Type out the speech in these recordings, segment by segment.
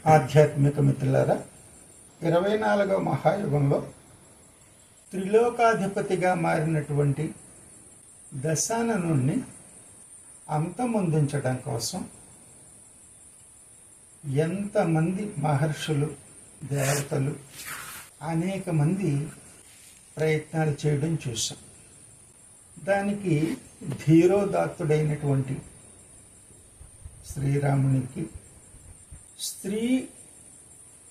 ఆధ్యాత్మిక మిత్రులారా, 24వ మహాయుగంలో త్రిలోకాధిపతిగా మారినటువంటి దశాననుణ్ణి అంతమొందించడం కోసం ఎంతమంది మహర్షులు, దేవతలు, అనేక మంది ప్రయత్నాలు చేయడం చూసాం. దానికి ధీరోదాత్తుడైనటువంటి శ్రీరామునికి, స్త్రీ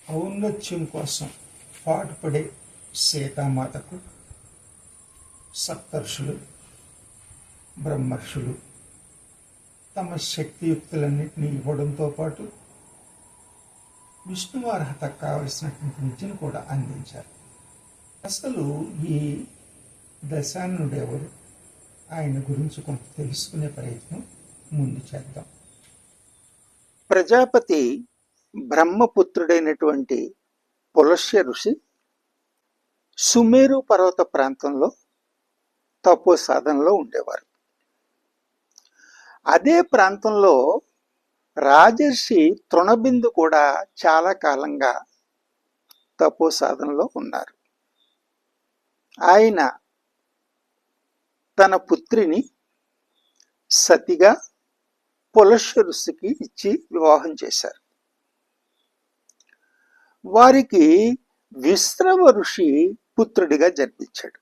ఔన్నత్యం కోసం పాటుపడే సీతామాతకు సప్తర్షులు, బ్రహ్మర్షులు తమ శక్తియుక్తులన్నింటినీ ఇవ్వడంతో పాటు విష్ణువార్హతకు కావలసినటువంటి విద్యను కూడా అందించారు. అసలు ఈ దశాననుడెవరు, ఆయన గురించి కొంత తెలుసుకునే ప్రయత్నం ముందు చేద్దాం. ప్రజాపతి బ్రహ్మపుత్రుడైనటువంటి పులస్య ఋషి సుమేరు పర్వత ప్రాంతంలో తపో సాధనలో ఉండేవారు. అదే ప్రాంతంలో రాజర్షి తృణబిందు కూడా చాలా కాలంగా తపో సాధనలో ఉన్నారు. ఆయన తన పుత్రిని సతిగా పులస్య ఋషికి ఇచ్చి వివాహం చేశారు. వారికి విశ్రవ ఋషి పుత్రుడిగా జన్మించాడు.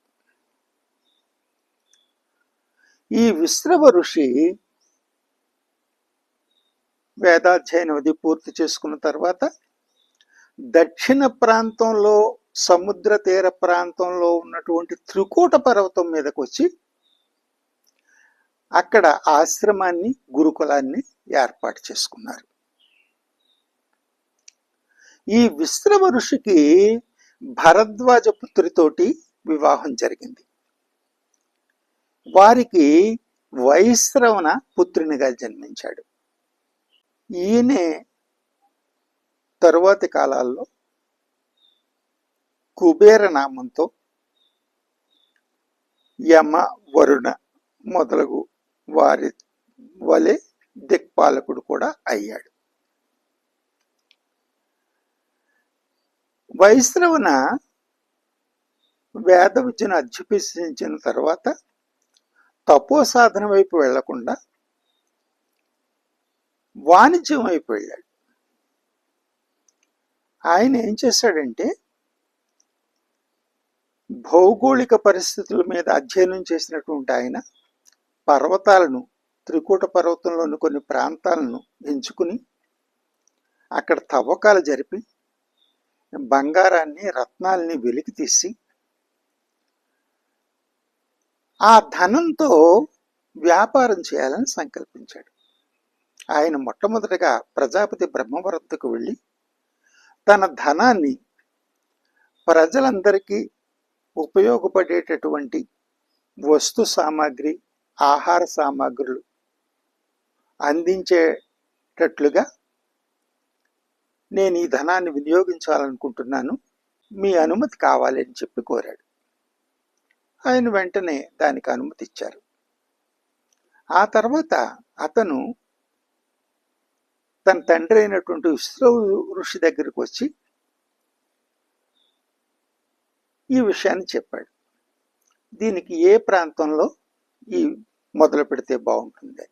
ఈ విశ్రవ ఋషి వేదాధ్యయనం అది పూర్తి చేసుకున్న తర్వాత దక్షిణ ప్రాంతంలో సముద్ర తీర ప్రాంతంలో ఉన్నటువంటి త్రికూట పర్వతం మీదకు వచ్చి అక్కడ ఆశ్రమాన్ని, గురుకులాన్ని ఏర్పాటు చేసుకున్నారు. ఈ విశ్రవ ఋషికి భరద్వాజ పుత్రితోటి వివాహం జరిగింది. వారికి వైశ్రవణ పుత్రునిగా జన్మించాడు. ఈయనే తరువాతి కాలాల్లో కుబేర నామంతో యమ, వరుణ మొదలగు వారి వలె దిక్పాలకుడు కూడా అయ్యాడు. వైశ్రవణ వేద విద్యను అభ్యసించిన తర్వాత తపో సాధన వైపు వెళ్లకుండా వాణిజ్యం వైపు వెళ్ళాడు. ఆయన ఏం చేశాడంటే, భౌగోళిక పరిస్థితుల మీద అధ్యయనం చేసినటువంటి ఆయన పర్వతాలను, త్రికూట పర్వతంలోని కొన్ని ప్రాంతాలను ఎంచుకుని అక్కడ తవ్వకాలు జరిపి బంగారాన్ని, రత్నాల్ని వెలికి తీసి ఆ ధనంతో వ్యాపారం చేయాలని సంకల్పించాడు. ఆయన మొట్టమొదటిగా ప్రజాపతి బ్రహ్మ వద్దకు వెళ్ళి తన ధనాన్ని ప్రజలందరికీ ఉపయోగపడేటటువంటి వస్తు సామాగ్రి, ఆహార సామాగ్రులు అందించేటట్లుగా నేను ఈ ధనాన్ని వినియోగించాలనుకుంటున్నాను, మీ అనుమతి కావాలి అని చెప్పి కోరాడు. ఆయన వెంటనే దానికి అనుమతి ఇచ్చారు. ఆ తర్వాత అతను తన తండ్రి అయినటువంటి విశ్రవ ఋషి దగ్గరికి వచ్చి ఈ విషయాన్ని చెప్పాడు. దీనికి ఏ ప్రాంతంలో ఈ మొదలు పెడితే బాగుంటుంది.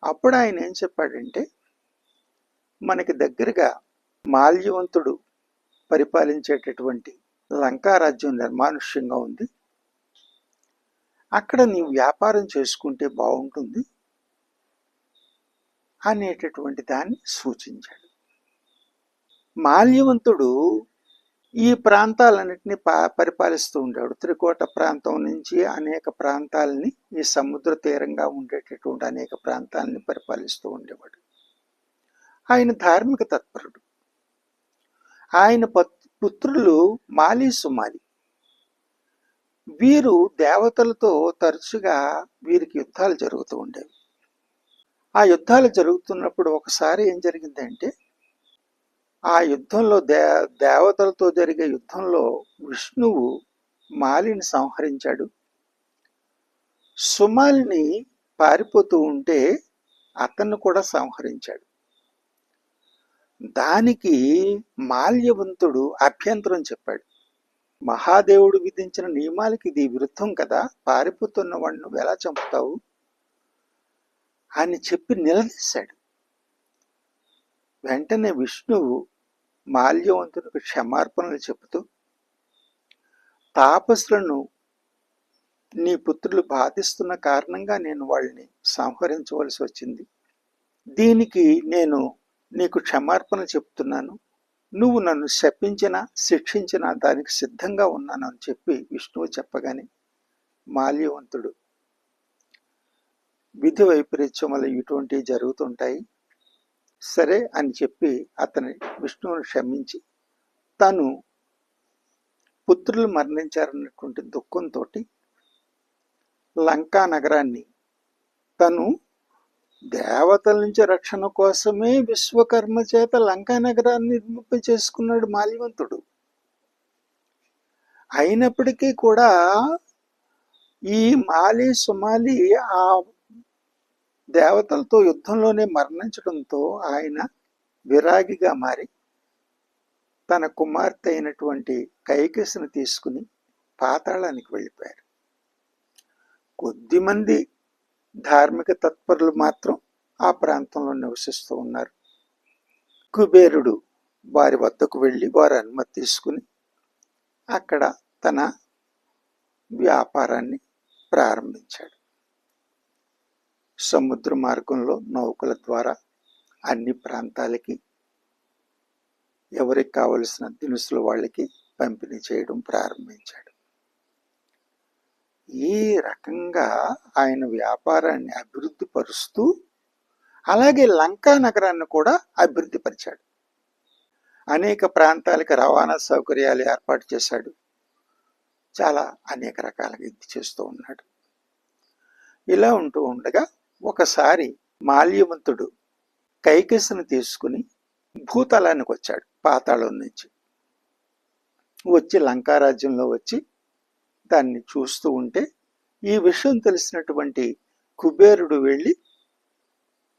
అప్పుడు ఆయన ఏం చెప్పాడంటే, మనకి దగ్గరగా మాల్యవంతుడు పరిపాలించేటటువంటి లంకారాజ్యం నిర్మానుష్యంగా ఉంది, అక్కడ నీవు వ్యాపారం చేసుకుంటే బాగుంటుంది అనేటటువంటి దాన్ని సూచించాడు. మాల్యవంతుడు ఈ ప్రాంతాలన్నింటినీ పరిపాలిస్తూ ఉండేవాడు. త్రికోట ప్రాంతం నుంచి అనేక ప్రాంతాలని, ఈ సముద్ర తీరంగా ఉండేటటువంటి అనేక ప్రాంతాలని పరిపాలిస్తూ ఉండేవాడు. ఆయన ధార్మిక తత్పరుడు. ఆయన పుత్రులు మాలి, సుమాలి. వీరు దేవతలతో తరచుగా వీరికి యుద్ధాలు జరుగుతూ ఉండేవి. ఆ యుద్ధాలు జరుగుతున్నప్పుడు ఒకసారి ఏం జరిగిందంటే, ఆ యుద్ధంలో దేవతలతో జరిగే యుద్ధంలో విష్ణువు మాలిని సంహరించాడు. సుమాలిని పారిపోతూ ఉంటే అతన్ని కూడా సంహరించాడు. దానికి మాల్యవంతుడు అభ్యంతరం చెప్పాడు. మహాదేవుడు విధించిన నియమాలకి ఇది విరుద్ధం కదా, పారిపోతున్న వాడిని నువ్వు ఎలా చంపుతావు అని చెప్పి నిలదీశాడు. వెంటనే విష్ణువు మాల్యవంతుడికి క్షమార్పణలు చెబుతూ, తాపసులను నీ పుత్రులు బాధిస్తున్న కారణంగా నేను వాళ్ళని సంహరించవలసి వచ్చింది. దీనికి నేను నీకు క్షమార్పణ చెప్తున్నాను. నువ్వు నన్ను శపించినా శిక్షించినా దానికి సిద్ధంగా ఉన్నాను అని చెప్పి విష్ణువు చెప్పగానే మాల్యవంతుడు, విధి వైపరీత్యం వల్ల ఇటువంటివి జరుగుతుంటాయి, సరే అని చెప్పి అతని విష్ణువును క్షమించి తను పుత్రులు మరణించారన్నటువంటి దుఃఖంతో లంకా నగరాన్ని, తను దేవతల నుంచి రక్షణ కోసమే విశ్వకర్మ చేత లంకా నగరాన్ని నిర్మింప చేసుకున్నాడు మాల్యవంతుడు. అయినప్పటికీ కూడా ఈ మాలి సుమాలి ఆ దేవతలతో యుద్ధంలోనే మరణించడంతో ఆయన విరాగిగా మారి తన కుమార్తె అయినటువంటి కైకసిని తీసుకుని పాతాళానికి వెళ్ళిపోయారు. కొద్దిమంది ధార్మిక తత్పరులు మాత్రం ఆ ప్రాంతంలో నివసిస్తూ ఉన్నారు. కుబేరుడు వారి వద్దకు వెళ్ళి వారి అనుమతి తీసుకుని అక్కడ తన వ్యాపారాన్ని ప్రారంభించాడు. సముద్ర మార్గంలో నౌకల ద్వారా అన్ని ప్రాంతాలకి ఎవరికి కావలసిన దినుసులు వాళ్ళకి పంపిణీ చేయడం ప్రారంభించాడు. ఈ రకంగా ఆయన వ్యాపారాన్ని అభివృద్ధి పరుస్తూ అలాగే లంకా నగరాన్ని కూడా అభివృద్ధి పరిచాడు. అనేక ప్రాంతాలకు రవాణా సౌకర్యాలు ఏర్పాటు చేశాడు. చాలా అనేక రకాలుగా ఇది చేస్తూ ఉన్నాడు. ఇలా ఉంటూ ఉండగా ఒకసారి మాల్యవంతుడు కైకసిని తీసుకుని భూతలానికి వచ్చాడు. పాతాళం నుంచి వచ్చి లంకారాజ్యంలో వచ్చి దాన్ని చూస్తూ ఉంటే ఈ విషయం తెలిసినటువంటి కుబేరుడు వెళ్ళి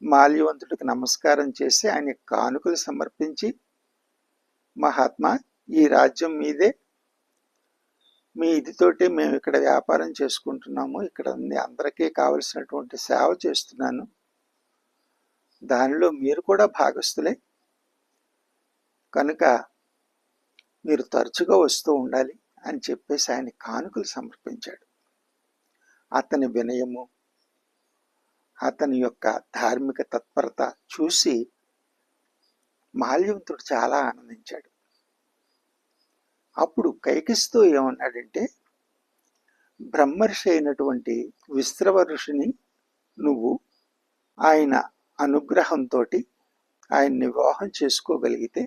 మాల్యవంతుడికి నమస్కారం చేసి ఆయన కానుకలు సమర్పించి, మహాత్మా, ఈ రాజ్యం మీదే, మీ ఇదితోటి మేము ఇక్కడ వ్యాపారం చేసుకుంటున్నాము, ఇక్కడ అందరికీ కావలసినటువంటి సేవ చేస్తున్నాను, దానిలో మీరు కూడా భాగస్తులే, కనుక మీరు తరచుగా వస్తూ ఉండాలి అని చెప్పేసి ఆయన కానుకలు సమర్పించాడు. అతని వినయము, అతని యొక్క ధార్మిక తత్పరత చూసి మాల్యవంతుడు చాలా ఆనందించాడు. అప్పుడు కైకసితో ఏమన్నాడంటే, బ్రహ్మర్షి అయినటువంటి విశ్రవ ఋషిని నువ్వు ఆయన అనుగ్రహంతో ఆయన్ని వివాహం చేసుకోగలిగితే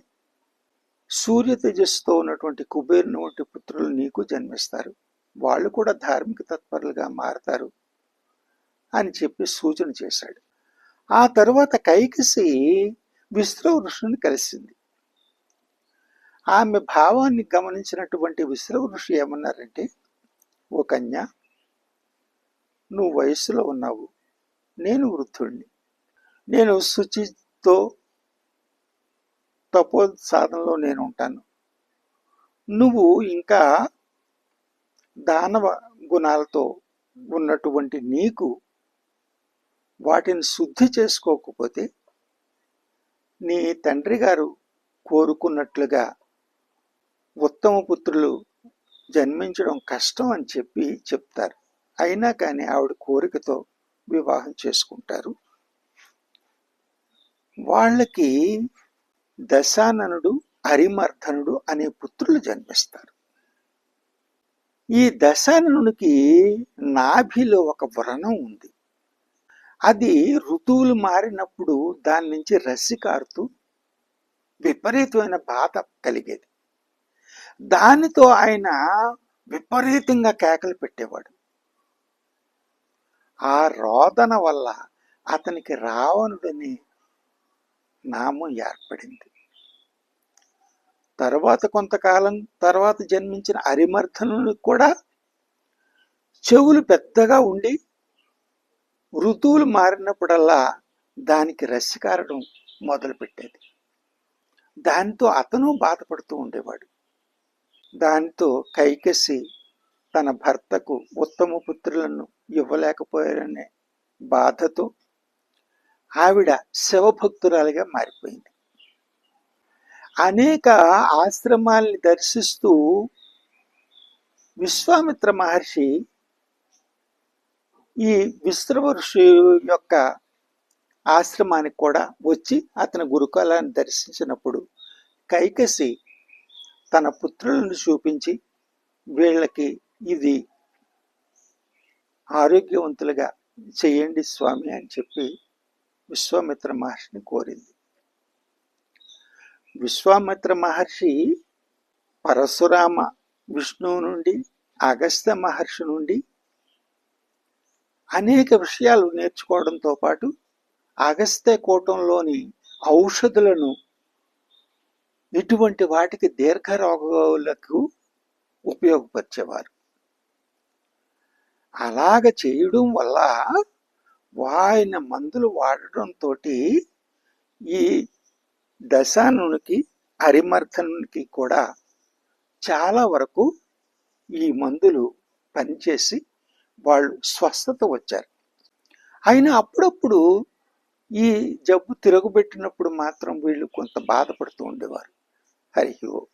సూర్య తేజస్సుతో ఉన్నటువంటి కుబేరుని వంటి పుత్రులు నీకు జన్మిస్తారు, వాళ్ళు కూడా ధార్మిక తత్పరులుగా మారతారు అని చెప్పి సూచన చేశాడు. ఆ తరువాత కైకసి విశ్రవ ఋషిని కలిసింది. ఆమె భావాన్ని గమనించినటువంటి విశ్రవ ఋషి ఏమన్నారంటే, ఓ కన్య, నువ్వు వయస్సులో ఉన్నావు, నేను వృద్ధుడిని, నేను శుచితో తపో సాధనలో నేను ఉంటాను, నువ్వు ఇంకా దానవ గుణాలతో ఉన్నటువంటి నీకు వాటిని శుద్ధి చేసుకోకపోతే నీ తండ్రి గారు కోరుకున్నట్లుగా ఉత్తమ పుత్రులు జన్మించడం కష్టం అని చెప్పి చెప్తారు. అయినా కానీ ఆవిడ కోరికతో వివాహం చేసుకుంటారు. వాళ్ళకి దశాననుడు, అరిమర్ధనుడు అనే పుత్రులు జన్మిస్తారు. ఈ దశాననునికి నాభిలో ఒక వ్రణం ఉంది. అది ఋతువులు మారినప్పుడు దాని నుంచి రసి కారుతూ విపరీతమైన బాధ కలిగేది. దానితో ఆయన విపరీతంగా కేకలు పెట్టేవాడు. ఆ రోదన వల్ల అతనికి రావణుడని నామం ఏర్పడింది. తర్వాత కొంతకాలం తర్వాత జన్మించిన అరిమర్ధనునికి కూడా చెవులు పెద్దగా ఉండి ఋతువులు మారినప్పుడల్లా దానికి రసి కారడం మొదలుపెట్టేది. దాంతో అతను బాధపడుతూ ఉండేవాడు. దాంతో కైకసి తన భర్తకు ఉత్తమ పుత్రులను ఇవ్వలేకపోయారనే బాధతో ఆవిడ శివభక్తురాలిగా మారిపోయింది. అనేక ఆశ్రమాల్ని దర్శిస్తూ విశ్వామిత్ర మహర్షి ఈ విశ్రవ ఋషి యొక్క ఆశ్రమానికి కూడా వచ్చి అతని గురుకులాన్ని దర్శించినప్పుడు కైకసి తన పుత్రులను చూపించి వీళ్ళకి ఇది ఆరోగ్యవంతులుగా చేయండి స్వామి అని చెప్పి విశ్వామిత్ర మహర్షిని కోరింది. విశ్వామిత్ర మహర్షి పరశురామ విష్ణువు నుండి, అగస్త్య మహర్షి నుండి అనేక విషయాలు నేర్చుకోవడంతో పాటు అగస్త్య కూటంలోని ఔషధులను ఇటువంటి వాటికి దీర్ఘరోగాలకు ఉపయోగపరిచేవారు. అలాగ చేయడం వల్ల ఆయన మందులు వాడడంతో ఈ దశానునికి అరిమర్థనునికి కూడా చాలా వరకు ఈ మందులు పనిచేసి వాళ్ళు స్వస్థత వచ్చారు. అయినా అప్పుడప్పుడు ఈ జబ్బు తిరగబెట్టినప్పుడు మాత్రం వీళ్ళు కొంత బాధపడుతూ ఉండేవారు. హరి ఓం.